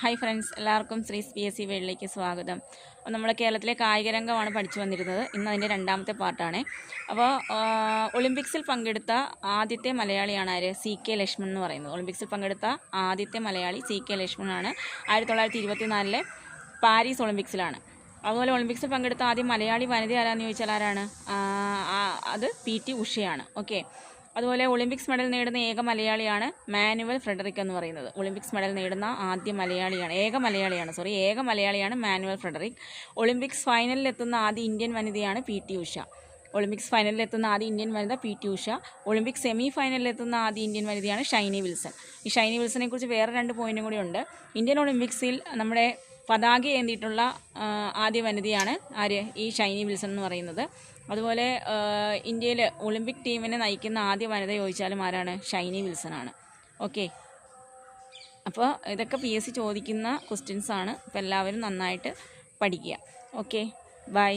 Hi friends, എല്ലാവർക്കും ശ്രീസ് PSC വേൾഡിലേക്ക് സ്വാഗതം. അപ്പോൾ നമ്മൾ കേരളത്തിലെ കായികരംഗമാണ് പഠിച്ചു വന്നിരുന്നത്. ഇന്ന് അതിൻ്റെ രണ്ടാമത്തെ പാർട്ടാണ്. അപ്പോൾ ഒളിമ്പിക്സിൽ പങ്കെടുത്ത ആദ്യത്തെ മലയാളിയാണ് ആര്? CK ലക്ഷ്മൺ എന്ന് പറയുന്നത്. ഒളിമ്പിക്സിൽ പങ്കെടുത്ത ആദ്യത്തെ മലയാളി CK ലക്ഷ്മണാണ്. 1924 പാരീസ് ഒളിമ്പിക്സിലാണ്. അതുപോലെ ഒളിമ്പിക്സിൽ പങ്കെടുത്ത ആദ്യം മലയാളി വനിത ആരാന്ന് ചോദിച്ചാൽ ആരാണ്? അത് PT ഉഷയാണ്. ഓക്കെ. അതുപോലെ ഒളിമ്പിക്സ് മെഡൽ നേടുന്ന ഏക മലയാളിയാണ് മാനുവൽ ഫ്രെഡറിക് എന്ന് പറയുന്നത്. ഒളിമ്പിക്സ് മെഡൽ നേടുന്ന ഏക മലയാളിയാണ് മാനുവൽ ഫ്രെഡറിക്. ഒളിമ്പിക്സ് ഫൈനലിൽ എത്തുന്ന ആദ്യ ഇന്ത്യൻ വനിതയാണ് PT ഉഷ. ഒളിമ്പിക്സ് ഫൈനലിൽ എത്തുന്ന ആദ്യ ഇന്ത്യൻ വനിത PT ഉഷ. ഒളിമ്പിക്സ് സെമി ഫൈനലിൽ എത്തുന്ന ആദ്യ ഇന്ത്യൻ വനിതയാണ് ഷൈനി വിൽസൺ. ഈ ഷൈനി വിൽസനെ കുറിച്ച് വേറെ 2 പോയിന്റും കൂടി ഉണ്ട്. ഇന്ത്യൻ ഒളിമ്പിക്സിൽ നമ്മുടെ പതാക ഏന്തിയിട്ടുള്ള ആദ്യ വനിതയാണ് ആര്? ഈ ഷൈനി വിൽസൺ എന്ന് പറയുന്നത്. അതുപോലെ ഇന്ത്യയിൽ ഒളിമ്പിക് ടീമിനെ നയിക്കുന്ന ആദ്യ വനിത ചോദിച്ചാലും ആരാണ്? ഷൈനി വിൽസൺ ആണ്. ഓക്കെ. അപ്പോൾ ഇതൊക്കെ PSC ചോദിക്കുന്ന ക്വസ്റ്റ്യൻസ് ആണ്. അപ്പോൾ എല്ലാവരും നന്നായിട്ട് പഠിക്കുക. Okay, by.